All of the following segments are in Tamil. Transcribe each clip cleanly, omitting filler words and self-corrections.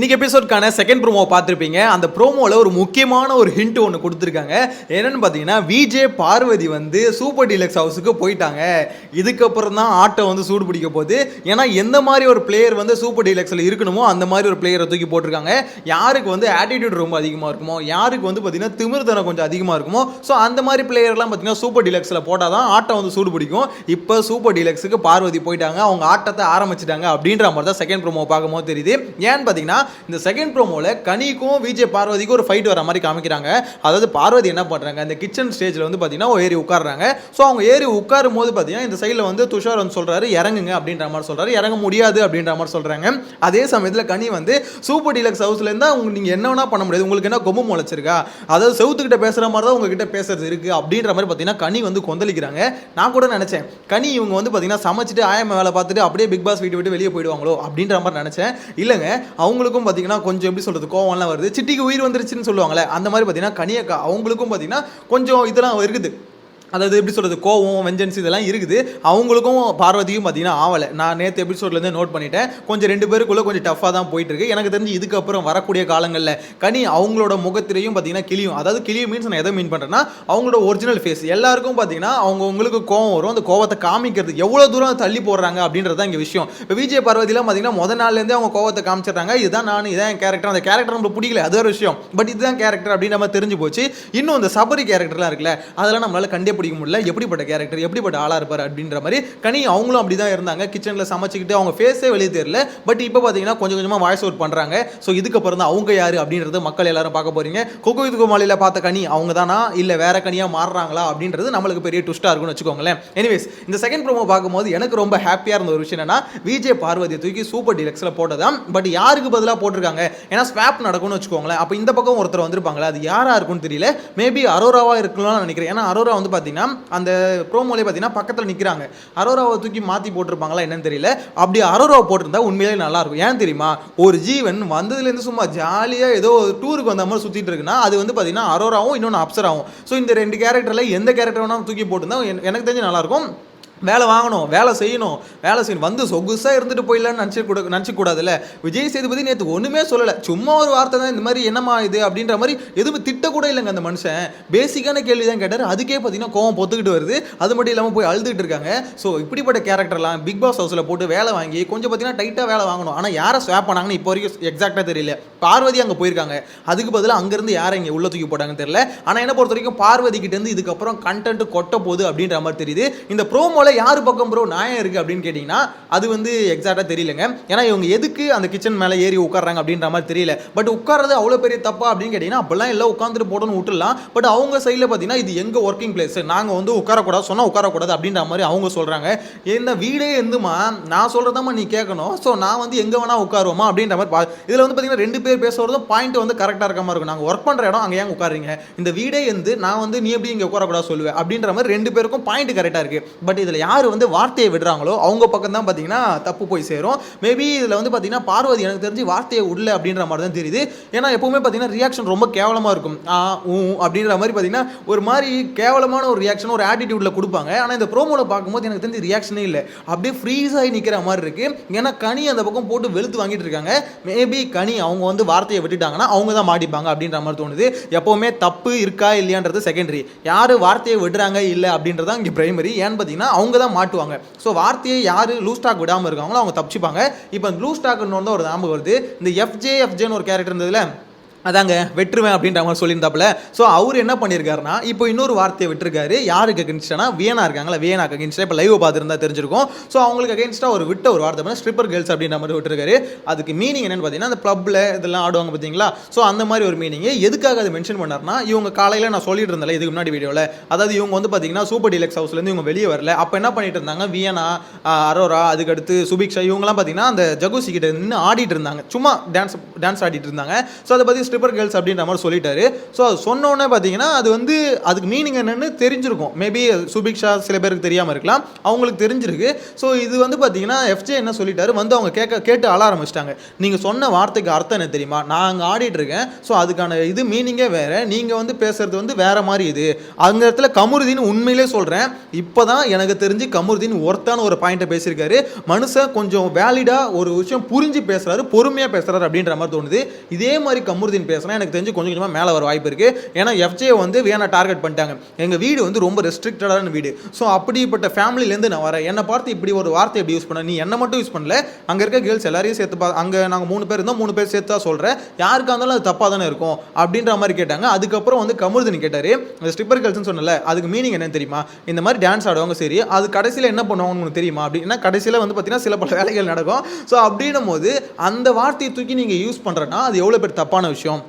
இன்னைக்கு எபிசோட்கான செகண்ட் ப்ரோமோ பார்த்துருப்பீங்க. அந்த ப்ரோமோவில் ஒரு முக்கியமான ஒரு ஹிண்ட் ஒன்று கொடுத்துருக்காங்க. என்னன்னு பார்த்தீங்கன்னா, விஜே பார்வதி வந்து சூப்பர் டீலக்ஸ் ஹவுஸுக்கு போயிட்டாங்க. இதுக்கப்புறம் தான் ஆட்டை வந்து சூடு பிடிக்க போகுது. ஏன்னா எந்த மாதிரி ஒரு பிளேயர் வந்து சூப்பர் டீலக்ஸில் இருக்கணுமோ அந்த மாதிரி ஒரு பிளேயரை தூக்கி போட்டிருக்காங்க. யாருக்கு வந்து ஆட்டிடியூட் ரொம்ப அதிகமாக இருக்குமோ, யாருக்கு வந்து பார்த்தீங்கன்னா திமிர்தனம் கொஞ்சம் அதிகமாக இருக்குமோ, ஸோ அந்த மாதிரி பிளேயர்லாம் பார்த்தீங்கன்னா சூப்பர் டீலக்ஸில் போட்டால் தான் ஆட்டை வந்து சூடு பிடிக்கும். இப்போ சூப்பர் டீலக்ஸுக்கு பார்வதி போயிட்டாங்க, அவங்க ஆட்டத்தை ஆரம்பிச்சிட்டாங்க அப்படின்ற மாதிரி தான் செகண்ட் ப்ரோமோ பார்க்கும்போது தெரியுது. ஏன்னு பார்த்தீங்கன்னா, இந்த செகண்ட் ப்ரோமோல கனிக்கும் விஜய் பார்வதிக்கும் ஒரு ஃபைட் வர மாதிரி காமிக்கிறாங்க. அதாவது பார்வதி என்ன பண்றாங்க, இந்த கிச்சன் ஸ்டேஜ்ல வந்து பாத்தீங்கன்னா ஏறி உட்கார்றாங்க. ஸோ அவங்க ஏறி உட்காரும் போது பாத்தீங்கன்னா இந்த சைடில் வந்து துஷார் வந்து சொல்றாரு இறங்குங்க அப்படின்ற மாதிரி சொல்றாரு. இறங்க முடியாது அப்படின்ற மாதிரி சொல்றாங்க. அதே சமயத்தில் கனி வந்து சூப்பர் டீலக்ஸ் ஹவுஸ்ல இருந்தா நீங்க என்ன வேணா பண்ண முடியாது, உங்களுக்கு என்ன கொம்பு முளைச்சிருக்கா, அதாவது செவுத்துக்கிட்ட பேசுற மாதிரி தான் உங்ககிட்ட பேசுறது இருக்கு அப்படின்ற மாதிரி பாத்தீங்கன்னா கனி வந்து கொந்தளிக்கிறாங்க. நான் கூட நினைச்சேன் கனி இவங்க வந்து பாத்தீங்கன்னா சமைச்சிட்டு ஆயமா வேலை பார்த்துட்டு அப்படியே பிக் பாஸ் வீட்டு விட்டு வெளியே போயிடுவாங்களோ அப்படின்ற மாதிரி நினைச்சேன். இல்லைங்க, அவங்களுக்கும் பார்த்தீங்கன்னா கொஞ்சம் எப்படி சொல்கிறது கோவம்லாம் வருது. சிட்டிக்கு உயிர் வந்துருச்சுன்னு சொல்லுவாங்களே அந்த மாதிரி பார்த்தீங்கன்னா கனியக்கா அவங்களுக்கும் பார்த்தீங்கன்னா கொஞ்சம் இதெல்லாம் இருக்குது. அதாவது எப்படி சொல்கிறது கோவம் வெஞ்சன்ஸ் இதெல்லாம் இருக்குது. அவங்களுக்கும் பார்வதியும் பார்த்தீங்கன்னா ஆவலை. நான் நேற்று எபிசோட்லேருந்து நோட் பண்ணிட்டேன். கொஞ்சம் ரெண்டு பேருக்குள்ளே கொஞ்சம் டஃப்பாக தான் போயிட்டுருக்கு. எனக்கு தெரிஞ்சு இதுக்கப்புறம் வரக்கூடிய காலங்களில் கனி அவங்களோட முகத்திலையும் பார்த்தீங்கன்னா கிளியும், அதாவது கிளியும் மீன்ஸ் நான் எதை மீன் பண்ணுறேன்னா அவங்களோட ஒரிஜினல் ஃபேஸ் எல்லாருக்கும் பார்த்தீங்கன்னா அவங்களுக்கு கோவம் வரும். அந்த கோவத்தை காமிக்கிறது எவ்வளோ தூரம் தள்ளி போடுறாங்க அப்படின்றது தான் இங்கே விஷயம். இப்போ விஜய் பார்வதிலாம் பார்த்தீங்கன்னா முதல் நாள்லேருந்தே அவங்க கோவத்தை காமிச்சிடுறாங்க. இதுதான் நான், இதான் என் கேரக்டர். அந்த கேரக்டர் நம்மளுக்கு பிடிக்கல, அது ஒரு விஷயம். பட் இதுதான் கேரக்டர் அப்படின்னு நம்ம தெரிஞ்சு போச்சு. இன்னும் இந்த சபரி கேரக்டர்லாம் இருக்குல்ல, அதெல்லாம் நம்மளால கண்டே பிடிக்க முடியல. எப்படிப்பட்ட கேரக்டர், எப்படிப்பட்ட ஆளா இருப்பார் அப்படின்ற மாதிரி கனி அவங்களும் அப்படிதான் இருந்தாங்க. கிச்சன்ல சமைச்சிக்கிட்டு அவங்க ஃபேஸே வெளியே தெரியல. பட் இப்போ பார்த்தீங்கன்னா கொஞ்சம் கொஞ்சமாக வாய்ஸ் அவுட் பண்றாங்க. ஸோ இதுக்கப்புறம் தான் அவங்க யாரு அப்படின்றது மக்கள் எல்லாரும் பார்க்க போறீங்க. கொக்கு வித் கோமாளியில் பார்த்த கனி அவங்க தானா இல்லை வேற கனியா மாறுறாங்களா அப்படின்றது நம்மளுக்கு பெரிய ட்விஸ்டா இருக்கும்னு வச்சுக்கோங்களேன். எனிவேஸ், இந்த செகண்ட் ப்ரோமோ பார்க்கும்போது எனக்கு ரொம்ப ஹாப்பியா இருந்த ஒரு விஷயம் என்னன்னா, விஜய் பார்வதியை தூக்கி சூப்பர் டீலக்ஸ்ல போட்டதான். பட் யாருக்கு பதிலாக போட்டிருக்காங்க, ஏன்னா ஸ்வாப் நடக்கும்னு வச்சுக்கோங்களேன். அப்போ இந்த பக்கம் ஒருத்தர் வந்திருப்பாங்களா, அது யாரா இருக்கும்னு தெரியல. மேபி அரோராவா இருக்கலாம்னு நினைக்கிறேன். ஏன்னா அரோரா வந்து பார்த்தீங்கன்னா அந்த ப்ரோமோலே பார்த்தீங்கன்னா பக்கத்தில் நிற்கிறாங்க. அரோராவை தூக்கி மாற்றி போட்டிருப்பாங்களா என்னன்னு தெரியல. அப்படி அரோராவை போட்டிருந்தா உண்மையிலே நல்லா இருக்கும். ஏன் தெரியுமா, ஒரு ஜீவன் வந்ததுலேருந்து சும்மா ஜாலியாக ஏதோ டூருக்கு வந்த மாதிரி சுற்றிட்டு இருக்குன்னா அது வந்து பார்த்தீங்கன்னா அரோராவும் இன்னொன்று அப்சராவும். ஸோ இந்த ரெண்டு கேரக்டரில் எந்த கேரக்டர் வேணாலும் தூக்கி போட்டிருந்தா எனக்கு தெரிஞ்சு நல்லாயிருக்கும். வேலை வாங்கணும், வேலை செய்யணும் வந்து சொகுசாக இருந்துட்டு போயிடலான்னு நினச்சிக்கூடாதுல்ல. விஜய் சேதுபதி நேற்று ஒன்றுமே சொல்லலை, சும்மா ஒரு வார்த்தை தான், இந்த மாதிரி என்னம்மா இது அப்படின்ற மாதிரி எதுவும் திட்டக்கூட இல்லைங்க. அந்த மனுஷன் பேசிக்கான கேள்வி தான் கேட்டார். அதுக்கே பார்த்தீங்கன்னா கோவம் பொத்துக்கிட்டு வருது. அது மட்டும் இல்லாமல் போய் அழுதுகிட்டு இருக்காங்க. ஸோ இப்படிப்பட்ட கேரக்டர்லாம் பிக் பாஸ் ஹவுஸில் போட்டு வேலை வாங்கி கொஞ்சம் பார்த்தீங்கன்னா டைட்டாக வேலை வாங்கணும். ஆனால் யாரை ஸ்வாப் பண்ணாங்கன்னு இப்போ வரைக்கும் எக்ஸாக்டாக தெரியல. பார்வதி அங்கே போயிருக்காங்க, அதுக்கு பதிலாக அங்கேருந்து யாரை இங்கே உள்ள தூக்கி போட்டாங்கன்னு தெரியல. ஆனால் என்ன பொறுத்த வரைக்கும் பார்வதி கிட்டேருந்து இதுக்கப்புறம் கண்டென்ட் கொட்ட போகுது அப்படின்ற மாதிரி தெரியுது. இந்த ப்ரோமோல யாரு பக்கம் ப்ரோ நியாயம் இருக்கு அப்படின்னு கேட்டீங்கன்னா அது வந்து எக்ஸாக்டா தெரியலங்க. ஏன்னா இவங்க எதுக்கு அந்த கிச்சன் மேலே ஏறி உட்கார்றாங்க அப்படின்ற மாதிரி தெரியல. பட் உட்கார்றது அவ்வளோ பெரிய தப்பா அப்படின்னு கேட்டீங்கன்னா அப்பெல்லாம் எல்லாம் உட்காந்துட்டு போடணும் விட்டுலாம். பட் அவங்க சைடில் பார்த்தீங்கன்னா இது எங்க ஒர்க்கிங் பிளேஸ், நாங்கள் வந்து உட்காரக்கூடாது சொன்னால் உட்காரக்கூடாது அப்படின்ற மாதிரி அவங்க சொல்றாங்க. என்ன வீடே எந்துமா, நான் சொல்றதாமா நீ கேட்கணும். ஸோ நான் வந்து எங்க வேணா உட்காருவோமா அப்படின்ற மாதிரி. இதில் வந்து பார்த்தீங்கன்னா ரெண்டு பேர் பேசுறதும் பாயிண்ட் வந்து கரெக்டாக இருக்க மாதிரி இருக்கும். நாங்கள் ஒர்க் பண்ணுற இடம் அங்கே ஏன் உட்காருங்க, இந்த வீடே எந்து நான் வந்து நீ எப்படி இங்கே உட்காரக்கூடாது சொல்லுவேன் அப்படின்ற மாதிரி ரெண்டு பேருக்கும் பாயிண்ட் கரெக்டாக இருக்கு. பட் இதில் யார் வந்து வார்த்தையை விடுறாங்களோ அவங்க பக்கம் தான் பார்த்தீங்கன்னா தப்பு போய் சேரும். மேபி இதில் வந்து பார்த்தீங்கன்னா பார்வதி எனக்கு தெரிஞ்சு வார்த்தையை விடல அப்படின்ற மாதிரி தான் தெரியுது. ஏன்னா எப்பவுமே பார்த்தீங்கன்னா ரியாக்ஷன் ரொம்ப கேவலமாக இருக்கும். அப்படின்ற மாதிரி பார்த்தீங்கன்னா ஒரு மாதிரி கேவலமான ஒரு ரியாக்ஷன் ஒரு ஆட்டிடியூட்ல கொடுப்பாங்க. ஆனால் இந்த ப்ரோமோல பார்க்கும்போது எனக்கு தெரிஞ்சு ரியாக்ஷனே இல்லை, அப்படியே ஃப்ரீஸ் ஆகி நிற்கிற மாதிரி இருக்கு. ஏன்னா கனி அந்த பக்கம் போட்டு வெளுத்து வாங்கிட்டு இருக்காங்க. மேபி கனி அவங்க வந்து வார்த்தையை விட்டுட்டாங்கன்னா அவங்க தான் மாட்டிப்பாங்க அப்படின்ற மாதிரி தோணுது. எப்பவுமே தப்பு இருக்கா இல்லையான்றது செகண்டரி, யாரு வார்த்தையை விடுறாங்க இல்லை அப்படின்றத இங்கே பிரைமரி. ஏன்னு பார்த்தீங்கன்னா அவங்க தான் மாட்டுவாங்க. ஸோ வார்த்தையை யார் லூஸ் ஸ்டாக் விடாமல் இருக்காங்களோ அவங்க தப்பிச்சுப்பாங்க. இப்போ லூஸ் ஸ்டாக்னு வந்து ஒரு ஞாபகம் வருது. இந்த எஃப்ஜேன்னு ஒரு கேரக்டர் இருந்ததுல, அதாங்க வெட்டுருவேன் அப்படின்ற மாதிரி சொல்லியிருந்தாப்புல. ஸோ அவர் என்ன பண்ணியிருக்காருன்னா இப்போ இன்னொரு வார்த்தையை விட்டுருக்காரு. யாருக்கு அகேன்ஸ்டானா வியனா இருக்காங்களா, வியனாக்கு அகேன்ஸ்டாக இப்போ லைவ் பார்த்துருந்தா தெரிஞ்சிருக்கும். ஸோ அவங்களுக்கு அகேன்ஸ்டாக ஒரு விட்ட ஒரு வார்த்தை ஸ்ட்ரிப்பர் கேர்ள்ஸ் அப்படின்ற மாதிரி விட்டுருக்காரு. அதுக்கு மீனிங் என்னன்னு பார்த்தீங்கன்னா அந்த கிளப்பில் இதெல்லாம் ஆடுவாங்க பார்த்தீங்களா, ஸோ அந்த மாதிரி ஒரு மீனிங். எதுக்காக அதை மென்ஷன் பண்ணார்னா, இவங்க காலையில் நான் சொல்லிட்டு இருந்தேன் இதுக்கு முன்னாடி வீடியோவில், அதாவது இவங்க வந்து பார்த்தீங்கன்னா சூப்பர் டீலக்ஸ் ஹவுஸ்லேருந்து இவங்க வெளியே வரல. அப்போ என்ன பண்ணிட்டு இருந்தாங்க, வியனா, அரோரா, அதுக்கடுத்து சுபிக்ஷா, இவங்கலாம் பார்த்தீங்கன்னா அந்த ஜகுசி கிட்ட நின்று ஆடிட்டு இருந்தாங்க, சும்மா டான்ஸ் ஆடிட்டு இருந்தாங்க. ஸோ அதை பற்றி ஸ்ட்ரிப்பர் கேர்ள்ஸ் அப்படின்ற மாதிரி சொல்லிட்டாரு. ஸோ அது சொன்னோன்னே பார்த்தீங்கன்னா அது வந்து அதுக்கு மீனிங் என்னன்னு தெரிஞ்சிருக்கும். மேபி சுபிக்ஷா சில பேருக்கு தெரியாமல் இருக்கலாம், அவங்களுக்கு தெரிஞ்சிருக்கு. ஸோ இது வந்து பார்த்தீங்கன்னா எஃப்ஜே என்ன சொல்லிட்டாரு, வந்து அவங்க கேட்டு அழ ஆரம்பிச்சிட்டாங்க. நீங்கள் சொன்ன வார்த்தைக்கு அர்த்தம் என்ன தெரியுமா, நான் அங்கே ஆடிட்டு இருக்கேன், ஸோ அதுக்கான இது மீனிங்கே வேறு, நீங்கள் வந்து பேசுறது வந்து வேற மாதிரி. இது அந்த இடத்துல கமருதீன் உண்மையிலே சொல்கிறேன், இப்போ தான் எனக்கு தெரிஞ்சு கமருதீன் ஒர்த்தான ஒரு பாயிண்ட்டை பேசியிருக்காரு. மனுஷன் கொஞ்சம் வேலிடாக ஒரு விஷயம் புரிஞ்சு பேசுகிறாரு, பொறுமையாக பேசுகிறாரு அப்படின்ற மாதிரி தோணுது. இதே மாதிரி கமருதீன் பேசுனா எனக்கு தெரிஞ்சு கொஞ்சம் கொஞ்சமாக மேலே வர வாய்ப்பு இருக்குது. ஏன்னா எஃப்ஜே வந்து வேணா டார்கெட் பண்ணிட்டாங்க. எங்கள் வீடு வந்து ரொம்ப ரெஸ்ட்ரிக்டடான வீடு, ஸோ அப்படிப்பட்ட ஃபேமிலியிலேருந்து நான் வரேன், என்னை பார்த்து இப்படி ஒரு வார்த்தை எப்படி யூஸ் பண்ண, நீ என்ன மட்டும் யூஸ் பண்ணல, அங்கே இருக்க கேர்ள்ஸ் எல்லாரையும் சேர்த்து அங்கே நாங்கள் 3 பேர் இருந்தோம், 3 பேர் சேர்த்து தான் சொல்கிறேன், யாருக்காக இருந்தாலும் அது தப்பாக தானே இருக்கும் அப்படின்ற மாதிரி கேட்டாங்க. அதுக்கப்புறம் வந்து கமருதீன் கேட்டார், இந்த ஸ்ட்ரிப்பர் கேர்ள்ஸ்னு சொன்னல அதுக்கு மீனிங் என்னன்னு தெரியுமா, இந்த மாதிரி டான்ஸ் ஆடுவாங்க, சரி அது கடைசியில் என்ன பண்ணுவாங்கன்னு உங்களுக்கு தெரியுமா அப்படின்னா, கடைசியில் வந்து பார்த்தீங்கன்னா சில பல வேலைகள் நடக்கும். ஸோ அப்படின்னும் போது அந்த வார்த்தையை தூக்கி நீங்கள் யூஸ் பண்ணுறேன்னா அது எவ்வளோ பேர் தப்பான விஷயம்.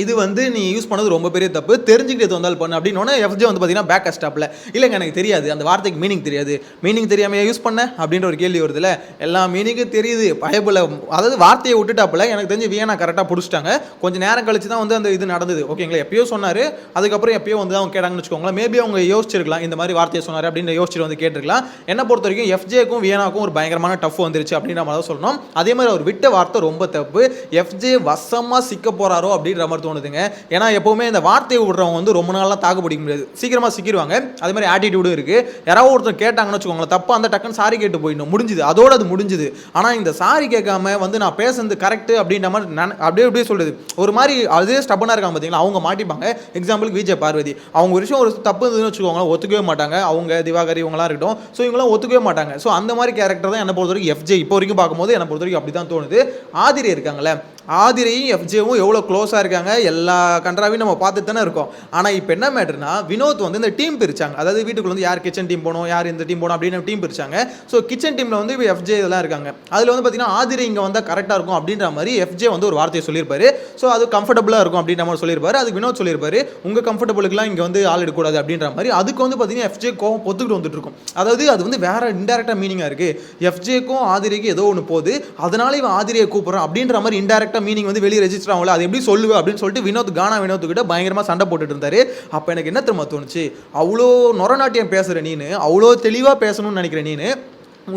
இது வந்து நீ யூஸ் பண்ணது ரொம்ப பெரிய தப்பு, தெரிஞ்சுக்கிட்டு வந்தால் பண்ணு அப்படின்னு எஃப்ஜே வந்து பார்த்தீங்கன்னா பேக் ஸ்டாப்பில், இல்லைங்க எனக்கு தெரியாது, அந்த வார்த்தைக்கு மீனிங் தெரியாது, மீனிங் தெரியாமல் யூஸ் பண்ண அப்படின்ற ஒரு கேள்வி வருதுல்ல. எல்லா மீனிங்கும் தெரியுது பயபில், அதாவது வார்த்தையை விட்டுட்டாப்புல. எனக்கு தெரிஞ்சு வியனா கரெக்டாக பிடிச்சிட்டாங்க. கொஞ்சம் நேரம் கழிச்சு தான் வந்து அந்த இது நடந்தது, ஓகேங்களா. எப்பயோ சொன்னார், அதுக்கப்புறம் எப்பயோ வந்து அவங்க கேட்டாங்கன்னு வச்சுக்கோங்களேன். மேபி அவங்க யோசிச்சிருக்கலாம், இந்த மாதிரி வார்த்தையை சொன்னார் அப்படின்னு யோசிச்சுட்டு வந்து கேட்டிருக்கலாம். என்ன பொறுத்த வரைக்கும் எஃப்ஜேக்கும் வியனாக்கும் ஒரு பயங்கரமான டஃப் வந்துருச்சு அப்படின்ற மாதிரி தான் சொல்லணும். அதே மாதிரி அவர் விட்ட வார்த்தை ரொம்ப தப்பு. எஃப்ஜே வசமாக சிக்க போகிறாரோ அப்படின்ற மாதிரி தோணுதுங்க. ஏன்னா எப்பவுமே இந்த வார்த்தையை விடுறவங்க வந்து ரொம்ப நாளாக தாக்கு பிடிக்க முடியாது, சீக்கிரமா சிக்கிடுவாங்க. அதே மாதிரி ஆட்டிடியூடும் இருக்கு. யாராவது ஒருத்தர் கேட்டாங்கன்னு வச்சுக்கோங்களேன், தப்பா அந்த டக்குன்னு சாரி கேட்டு போயிடணும், முடிஞ்சுது, அதோட அது முடிஞ்சுது. ஆனால் இந்த சாரி கேட்காம வந்து நான் பேசுறது கரெக்ட் அப்படின்ற மாதிரி அப்படியே சொல்றது ஒரு மாதிரி அதே ஸ்டப்பனாக இருக்காங்க பார்த்தீங்களா, அவங்க மாட்டிப்பாங்க. எக்ஸாம்பிளுக்கு விஜய் பார்வதி, அவங்க ஒரு விஷயம் ஒரு தப்பு இருந்துன்னு வச்சுக்கோங்களேன், ஒத்துக்கவே மாட்டாங்க. அவங்க திவாகர் இவங்களாம் இருக்கட்டும், ஸோ இவங்களாம் ஒத்துக்கவே மாட்டாங்க. ஸோ அந்த மாதிரி கேரக்டர் தான் என்னை பொறுத்த வரைக்கும் எஃப்ஜே இப்போ வரைக்கும் பார்க்கும்போது என்னை பொறுத்த வரைக்கும் அப்படி தான் தோணுது. ஆதிரி இருக்காங்களே, ஆதிரையும் எஃப்ஜேவும் எவ்வளோ க்ளோஸாக இருக்காங்க, எல்லா கண்ட்ராவையும் நம்ம பார்த்துட்டு தானே இருக்கோம். ஆனால் இப்போ என்ன மேட்டர்னா, வினோத் வந்து இந்த டீம் பிரிச்சாங்க. அதாவது வீட்டுக்குள்ள வந்து யார் கிச்சன் டீம் போகணும், யார் இந்த டீம் போகணும் அப்படின்னு டீம் பிரிச்சாங்க. ஸோ கிச்சன் டீமில் வந்து இப்போ எஃப்ஜே இதெல்லாம் இருக்காங்க. அதில் வந்து பார்த்தீங்கன்னா ஆதிரை இங்கே வந்தால் கரெக்டாக இருக்கும் அப்படின்ற மாதிரி எஃப்ஜே வந்து ஒரு வார்த்தையை சொல்லியிருப்பாரு. ஸோ அது கம்ஃபர்டபுளாக இருக்கும் அப்படின்ற மாதிரி சொல்லியிருப்பாரு. அதுக்கு வினோத் சொல்லியிருப்பாரு, உங்கள் கம்ஃபர்டபுளுக்குலாம் இங்கே வந்து ஆள் எடுக்கக்கூடாது அப்படின்ற மாதிரி. அதுக்கு வந்து பார்த்தீங்கன்னா எஃப்ஜே கோவம் பொத்துக்கிட்டு வந்துட்டு இருக்கும். அதாவது அது வந்து வேற இன்டெரக்டாக மீனிங்காக இருக்குது. எஃப்ஜேக்கும் ஆதிரைக்கும் ஏதோ ஒன்று போகுது, அதனால இவன் ஆதிரையை கூப்பிட்றான் அப்படின்ற மாதிரி இன்டெரக்டாக மீனிங் வந்து வெளியே ரெஜிஸ்டர் ஆகல. அது எப்படி சொல்லுவேன் அப்படின்னு சொல்லிட்டு வினோத் வினோத்துக்கிட்ட பயங்கரமாக சண்டை போட்டுட்டு இருந்தாரு. அப்போ எனக்கு என்ன தெரியுமா தோணுச்சு, அவ்வளோ நொரநாட்டியம் பேசுகிற நீனு, அவ்வளோ தெளிவாக பேசணும்னு நினைக்கிற நீனு,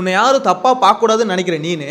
உன்னை யாரும் தப்பாக பார்க்கக்கூடாதுன்னு நினைக்கிற நீனு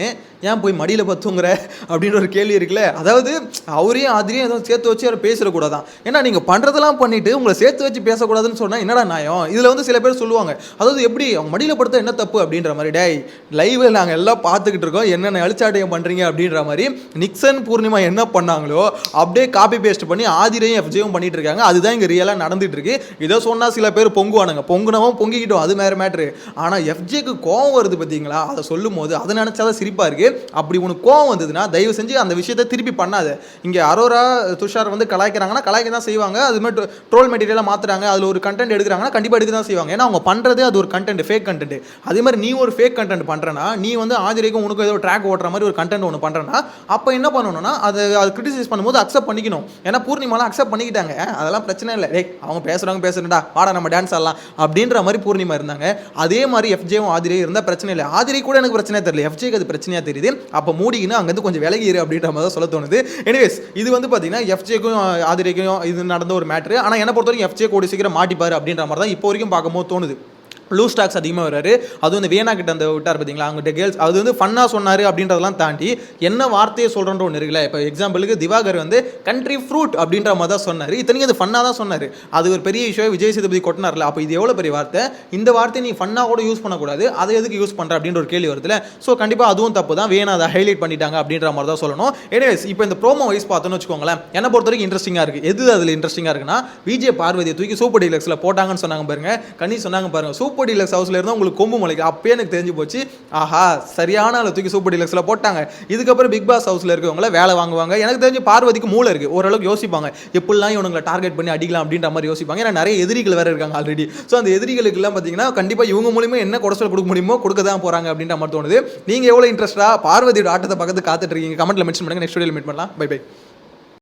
ஏன் போய் மடியில் பத்துங்கிற அப்படின்ற ஒரு கேள்வி இருக்குல்ல. அதாவது அவரையும் ஆதிரியும் எதுவும் சேர்த்து வச்சு அவர் பேசிடக்கூடாதான். ஏன்னா நீங்கள் பண்ணுறதெல்லாம் பண்ணிவிட்டு உங்களை சேர்த்து வச்சு பேசக்கூடாதுன்னு சொன்னால் என்னடா நியாயம். இதில் வந்து சில பேர் சொல்லுவாங்க, அதாவது எப்படி அவங்க மடியில் படுத்த என்ன தப்பு அப்படின்ற மாதிரி. டேய் லைவில் நாங்கள் எல்லாம் பார்த்துக்கிட்டு இருக்கோம், என்னென்ன அழிச்சாட்டியம் பண்ணுறீங்க அப்படின்ற மாதிரி. நிக்சன் பூர்ணிமா என்ன பண்ணாங்களோ அப்படியே காப்பி பேஸ்ட் பண்ணி ஆதிரையும் எஃப்ஜேவும் பண்ணிட்டு இருக்காங்க. அதுதான் இங்கே ரியலாக நடந்துட்டு இருக்கு. இதை சொன்னால் சில பேர் பொங்குவானுங்க, பொங்குனவும் பொங்கிக்கிட்டோம், அது வேறு மேட்ரு. ஆனால் எஃப்ஜேக்கு கோவம் வருது பார்த்தீங்களா, அதை சொல்லும் போது அதை நினச்சாதான் சிரிப்பாக இருக்குது. அப்படி உனக்கு கோவம் வந்ததுன்னா தயவு செஞ்சு அந்த விஷயத்தை திருப்பி பண்ணாத. இங்கே அரோரா துஷார் வந்து கலாய்க்கிறாங்கன்னா கலாய்க்க தான் செய்வாங்க. அது மாதிரி ட்ரோல் மெட்டீரியலாக மாற்றுறாங்க, அதில் ஒரு கண்டென்ட் எடுக்கிறாங்கன்னா கண்டிப்பாக எடுக்க தான் செய்வாங்க. ஏன்னா அவங்க பண்ணுறது அது ஒரு கண்டென்ட், ஃபேக் கண்டென்ட். அதே மாதிரி நீ ஒரு ஃபேக் கண்டென்ட் பண்ணுறனா, நீ வந்து ஆதிரைக்கும் உனக்கு ஏதோ ட்ராக் ஓட்டுற மாதிரி ஒரு கண்டென்ட் ஒன்று பண்ணுறனா, அப்போ என்ன பண்ணணும்னா அது கிரிட்டிசைஸ் பண்ணும்போது அக்செப்ட் பண்ணிக்கணும். ஏன்னா பூர்ணிமாலாம் அக்செப்ட் பண்ணிக்கிட்டாங்க, அதெல்லாம் பிரச்சனை இல்லை. அவங்க பேசுகிறவங்க பேசுகிறா, வாடா நம்ம டான்ஸ் ஆடலாம் அப்படின்ற மாதிரி பூர்ணிமா இருந்தாங்க. அதே மாதிரி எஃப்ஜேவும் ஆதிரையும் இருந்தால் பிரச்சனை இல்லை. ஆதிரை கூட எனக்கு பிரச்சனையே தெரியல, எஃப்ஜேக்கு அது பிரச்சனையாக தெரியுது. அப்போ மூடிக்கின்னு அங்கேருந்து கொஞ்சம் விலகிரு அப்படின்ற மாதிரி தான் சொல்ல தோணுது. எனிவேஸ் இது வந்து பார்த்தீங்கன்னா எஃப்ஜேக்கும் ஆதிரைக்கும் இது நடந்த ஒரு மேட்ரு. ஆனால் என்ன பொறுத்த வரைக்கும் எஃப்ஜே கூட சீக்கிரம் மாட்டிப்பார் அப்படின்ற மாதிரி தான் இப்போ வரைக்கும் பார்க்கும்போது தோணுது. லூஸ் டாக்ஸ் அதிகமாக வராரு. அதுவும் இந்த வேணா கிட்ட அந்த விட்டார் பார்த்தீங்களா, அவங்ககிட்ட கேர்ள்ஸ் அது வந்து ஃபன்னாக சொன்னார் அப்படின்றதெல்லாம் தாண்டி என்ன வார்த்தையை சொல்கிறன்ற ஒன்று இருக்குல்ல. இப்போ எக்ஸாம்பிளுக்கு திவாகர் வந்து கண்ட்ரி ஃப்ரூட் அப்படின்ற மாதிரி தான் சொன்னார். இத்தனைக்கும் அது ஃபன்னாக தான் சொன்னார். அது ஒரு பெரிய விஷயம் விஜய் சேதுபதி கொட்டினார்ல. அப்போ இது எவ்வளோ பெரிய வார்த்தை, இந்த வார்த்தையை நீ ஃபன்னாக கூட யூஸ் பண்ணக்கூடாது, அதை எதுக்கு யூஸ் பண்ணுற அப்படின்ற ஒரு கேள்வி வருதுல. ஸோ கண்டிப்பாக அதுவும் தப்பு தான், வேணா அதை ஹைலைட் பண்ணிட்டாங்க அப்படின்ற மாதிரி தான் சொல்லணும். எனிவேஸ் இப்போ இந்த ப்ரோமோ வைஸ் பார்த்தோன்னு வச்சுக்கோங்களேன், என்ன பொறுத்த வரைக்கும் இன்ட்ரெஸ்டிங்காக இருக்குது. எது அதில் இன்ட்ரெஸ்டிங்காக இருக்குன்னா, விஜய் பார்வதியை தூக்கி சூப்பர் டீலக்ஸில் போட்டாங்கன்னு சொன்னாங்க பாருங்க, கண்ணி சொன்னாங்க பாருங்க, சூப்பர் டீலக்ஸ் ஹவுஸ்ல இருந்தால் உங்களுக்கு கொம்பு முளைக்கு. அப்பயே எனக்கு தெரிஞ்சு போச்சு, ஆஹா சரியான ஆளை தூக்கி சூப்பர் டீலக்ஸில் போட்டாங்க. இதுக்கப்புறம் பிக் பாஸ் ஹவுஸில் இருக்கவங்கள வேலை வாங்குவாங்க. எனக்கு தெரிஞ்சு பார்வதிக்கு மூளை இருக்குது, ஓரளவுக்கு யோசிப்பாங்க, எப்படிலாம் இவங்களை டார்கெட் பண்ணி அடிக்கலாம் அப்படின்ற மாதிரி யோசிப்பாங்க. ஏன்னா நிறைய எதிரிகள் வேறு இருக்காங்க ஆல்ரெடி. ஸோ அந்த எதிரிகளுக்கெல்லாம் பார்த்தீங்கன்னா கண்டிப்பாக இவங்க மூலியமா என்ன குறைச்சல் கொடுக்க முடியுமோ கொடுக்க தான் போகிறாங்க அப்படின்ற மாதிரி தோணுது. நீங்கள் எவ்வளோ இன்ட்ரெஸ்டாக பார்வதியோட ஆட்டத்தை பக்கத்து காத்துட்டு இருக்கீங்க, கமெண்ட்டில் மென்ஷன் பண்ணுங்கள். நெக்ஸ்ட் வீடியோவில் மீட் பண்ணலாம். Bye by.